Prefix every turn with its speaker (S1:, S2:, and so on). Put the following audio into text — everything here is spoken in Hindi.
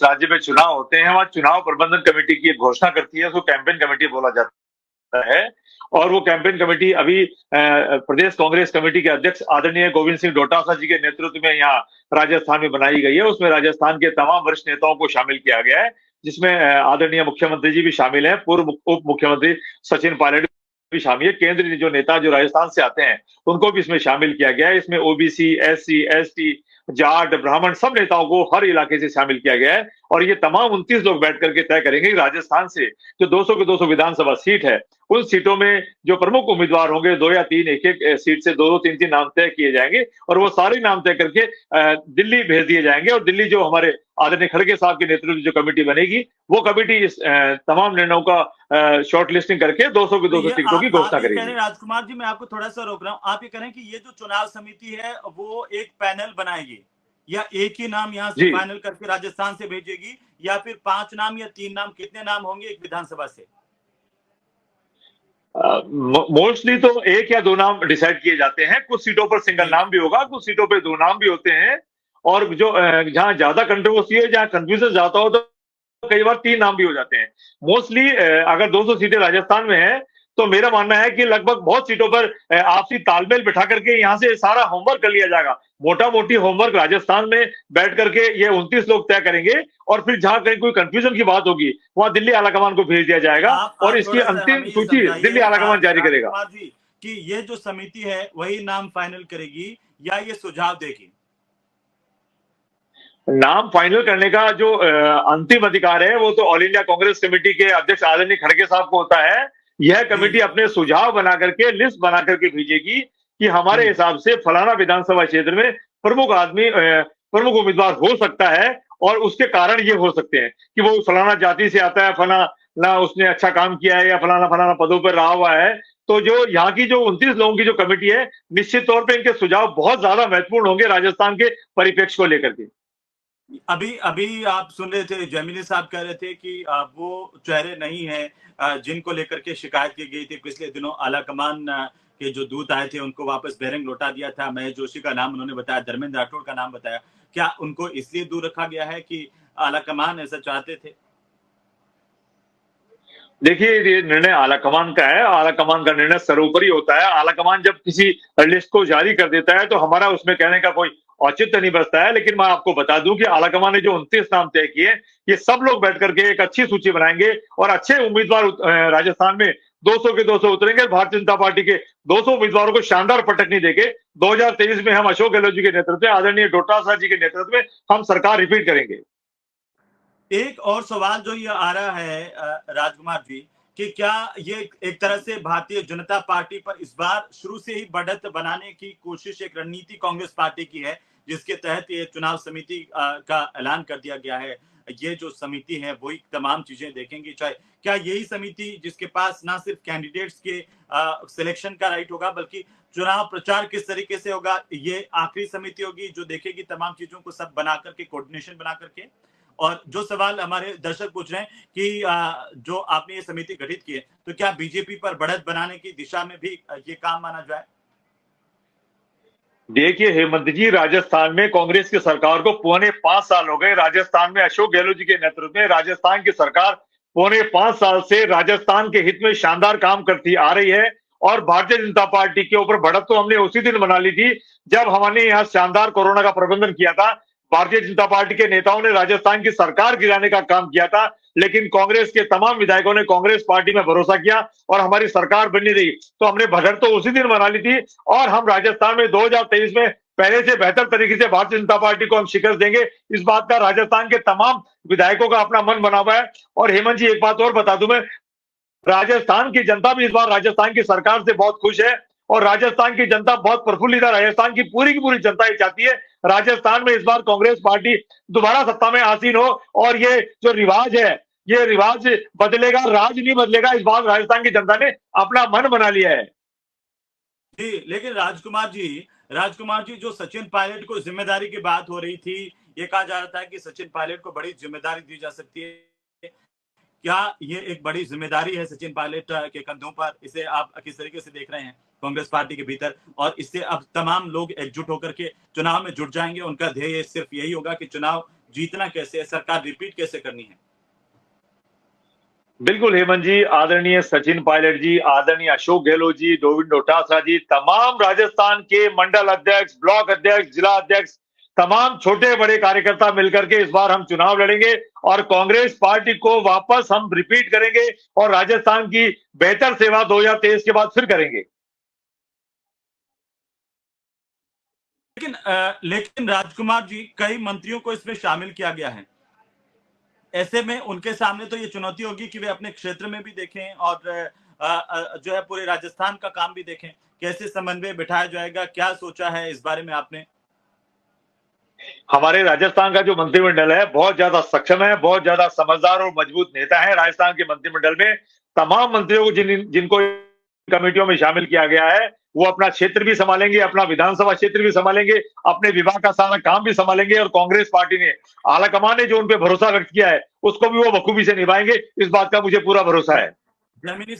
S1: राज्य में चुनाव होते हैं वहां चुनाव प्रबंधन कमेटी की एक घोषणा करती है, उसको कैंपेन कमेटी बोला जाता है। और वो कैंपेन कमेटी अभी प्रदेश कांग्रेस कमेटी के अध्यक्ष आदरणीय गोविंद सिंह डोटासरा जी के नेतृत्व में यहाँ राजस्थान में बनाई गई है। उसमें राजस्थान के तमाम वरिष्ठ नेताओं को शामिल किया गया है, जिसमें आदरणीय मुख्यमंत्री जी भी शामिल हैं, पूर्व उप मुख्यमंत्री सचिन पायलट भी शामिल है, केंद्रीय जो नेता जो राजस्थान से आते हैं उनको भी इसमें शामिल किया गया है। इसमें ओबीसी, एससी, एसटी, जाट, ब्राह्मण सब नेताओं को हर इलाके से शामिल किया गया है। और ये तमाम 29 लोग बैठ करके तय करेंगे कि राजस्थान से जो 200 के 200 विधानसभा सीट है उन सीटों में जो प्रमुख उम्मीदवार होंगे, 2 या 3 एक एक सीट से 2-2, 3-3 नाम तय किए जाएंगे और वो सारे नाम तय करके दिल्ली भेज दिए जाएंगे। और दिल्ली जो हमारे आदरणीय खड़गे साहब के नेतृत्व जो कमेटी बनेगी वो कमेटी इस तमाम निर्णयों का शॉर्ट लिस्टिंग करके 200 की 200 टिकटों की घोषणा करेगी।
S2: राजकुमार जी, मैं आपको थोड़ा सा रोक रहा हूँ। आप ये कह रहे हैं कि ये जो चुनाव समिति है वो एक पैनल बनाएगी या एक ही नाम यहाँ से फाइनल करके राजस्थान से भेजेगी, या फिर 5 नाम या 3 नाम, कितने नाम होंगे एक विधानसभा से?
S1: मोस्टली तो 1 या 2 नाम डिसाइड किए जाते हैं। कुछ सीटों पर सिंगल नाम भी होगा, कुछ सीटों पे 2 नाम भी होते हैं। और जो जहां ज्यादा कंट्रोवर्सी है, जहां कंफ्यूजन जाता हो, तो कई बार 3 नाम भी हो जाते हैं। मोस्टली अगर 200 सीटें राजस्थान में है तो मेरा मानना है कि लगभग बहुत सीटों पर आपसी तालमेल बिठा करके यहां से सारा होमवर्क कर लिया जाएगा। मोटा मोटी होमवर्क राजस्थान में बैठ करके ये 29 लोग तय करेंगे और फिर जहां कहीं कोई कंफ्यूजन की बात होगी वहां दिल्ली आलाकमान को भेज दिया जाएगा और इसकी अंतिम सूची दिल्ली आलाकमान जारी करेगा।
S2: कि ये जो समिति है वही नाम फाइनल करेगी या ये सुझाव देगी?
S1: नाम फाइनल करने का जो अंतिम अधिकार है वो तो ऑल इंडिया कांग्रेस कमेटी के अध्यक्ष आदरणीय खड़गे साहब को होता है। यह कमेटी अपने सुझाव बना करके, लिस्ट बना करके भेजेगी कि हमारे हिसाब से फलाना विधानसभा क्षेत्र में प्रमुख आदमी प्रमुख उम्मीदवार हो सकता है और उसके कारण ये हो सकते हैं कि वो फलाना जाति से आता है, फलाना उसने अच्छा काम किया है या फलाना फलाना पदों पर रहा हुआ है। तो जो यहाँ की जो 29 लोगों की जो कमेटी है, निश्चित तौर पर इनके सुझाव बहुत ज्यादा महत्वपूर्ण होंगे राजस्थान के परिप्रेक्ष्य को लेकर के।
S2: अभी अभी आप सुन रहे थे, जैमिनी साहब कह रहे थे कि वो चेहरे नहीं है जिनको लेकर के शिकायत की गई थी। पिछले दिनों आलाकमान के जो दूत आए थे उनको वापस बेरंग लौटा दिया था। महेश जोशी का नाम उन्होंने बताया, धर्मेंद्र राठौड़ का नाम बताया। क्या उनको इसलिए दूर रखा गया है कि आलाकमान ऐसा चाहते थे?
S1: देखिए, ये निर्णय आलाकमान का है। आलाकमान का निर्णय सर्वोपरि होता है। आलाकमान जब किसी लिस्ट को जारी कर देता है तो हमारा उसमें कहने का कोई औचित्य नहीं बचता है। लेकिन मैं आपको बता दूं कि आलाकमान ने जो 29 नाम तय किए, ये सब लोग बैठ करके एक अच्छी सूची बनाएंगे और अच्छे उम्मीदवार राजस्थान में 200 के 200 उतरेंगे। भारतीय जनता पार्टी के 200 उम्मीदवारों को शानदार पटकनी देके 2023 में हम अशोक गहलोत जी के नेतृत्व में, आदरणीय डोटासरा जी के नेतृत्व में हम सरकार रिपीट करेंगे।
S2: एक और सवाल जो ये आ रहा है राजकुमार जी, कि क्या ये एक तरह से भारतीय जनता पार्टी पर इस बार शुरू से ही बढ़त बनाने की कोशिश, एक रणनीति कांग्रेस पार्टी की है, जिसके तहत ये चुनाव समिति का ऐलान कर दिया गया है? ये जो समिति है वही तमाम चीजें देखेंगी। चाहे क्या यही समिति जिसके पास ना सिर्फ कैंडिडेट्स के सिलेक्शन का राइट होगा बल्कि चुनाव प्रचार किस तरीके से होगा, ये आखिरी समिति होगी जो देखेगी तमाम चीजों को सब बना करके, कोऑर्डिनेशन बना करके? और जो सवाल हमारे दर्शक पूछ रहे हैं कि जो आपने ये समिति गठित की है, तो क्या बीजेपी पर बढ़त बनाने की दिशा में भी ये काम माना जाए?
S1: देखिए हेमंत जी, राजस्थान में कांग्रेस की सरकार को पौने 5 साल हो गए। राजस्थान में अशोक गहलोत जी के नेतृत्व में राजस्थान की सरकार पौने 5 साल से राजस्थान के हित में शानदार काम करती आ रही है। और भारतीय जनता पार्टी के ऊपर बढ़त तो हमने उसी दिन बना ली थी जब हमने यहाँ शानदार कोरोना का प्रबंधन किया था। भारतीय जनता पार्टी के नेताओं ने राजस्थान की सरकार गिराने का काम किया था, लेकिन कांग्रेस के तमाम विधायकों ने कांग्रेस पार्टी में भरोसा किया और हमारी सरकार बनी रही। तो हमने बढ़त तो उसी दिन बना ली थी और हम राजस्थान में 2023 में पहले से बेहतर तरीके से भारतीय जनता पार्टी को हम शिकस्त देंगे। इस बात का राजस्थान के तमाम विधायकों का अपना मन बना हुआ है। और हेमंत जी, एक बात और बता दूं मैं, राजस्थान की जनता भी इस बार राजस्थान की सरकार से बहुत खुश है और राजस्थान की जनता बहुत प्रफुल्लित है। राजस्थान की पूरी जनता ये चाहती है राजस्थान में इस बार कांग्रेस पार्टी दोबारा सत्ता में आसीन हो और ये जो रिवाज है, ये रिवाज बदलेगा, राज नहीं बदलेगा। इस बार राजस्थान की जनता ने अपना मन बना लिया है।
S2: जी, लेकिन राजकुमार जी, जो सचिन पायलट को जिम्मेदारी की बात हो रही थी, ये कहा जा रहा था कि सचिन पायलट को बड़ी जिम्मेदारी दी जा सकती है। क्या ये एक बड़ी जिम्मेदारी है सचिन पायलट के कंधों पर? इसे आप किस तरीके से देख रहे हैं कांग्रेस पार्टी के भीतर? और इससे अब तमाम लोग एकजुट होकर के चुनाव में जुट जाएंगे, उनका ध्येय सिर्फ यही होगा कि चुनाव जीतना कैसे है, सरकार रिपीट कैसे करनी है?
S1: बिल्कुल हेमंत जी, आदरणीय सचिन पायलट जी, आदरणीय अशोक गहलोत जी, गोविंद डोटासरा जी, तमाम राजस्थान के मंडल अध्यक्ष, ब्लॉक अध्यक्ष, जिला अध्यक्ष, तमाम छोटे बड़े कार्यकर्ता मिलकर के इस बार हम चुनाव लड़ेंगे और कांग्रेस पार्टी को वापस हम रिपीट करेंगे और राजस्थान की बेहतर सेवा 2023 के बाद फिर करेंगे।
S2: लेकिन राजकुमार जी, कई मंत्रियों को इसमें शामिल किया गया है। ऐसे में उनके सामने तो ये चुनौती होगी कि वे अपने क्षेत्र में भी देखें और जो है पूरे राजस्थान का काम भी देखें। कैसे समन्वय बिठाया जाएगा, क्या सोचा है इस बारे में आपने?
S1: हमारे राजस्थान का जो मंत्रिमंडल है बहुत ज्यादा सक्षम है, बहुत ज्यादा समझदार और मजबूत नेता है। राजस्थान के मंत्रिमंडल में तमाम मंत्रियों को जिनको कमेटियों में शामिल किया गया है, वो अपना क्षेत्र भी संभालेंगे, अपना विधानसभा क्षेत्र भी संभालेंगे, अपने विभाग का सारा काम भी संभालेंगे और कांग्रेस पार्टी ने, आलाकमान ने जो उन पे भरोसा व्यक्त किया है, उसको भी वो बखूबी से निभाएंगे। इस बात का मुझे पूरा भरोसा है।
S2: जमीनी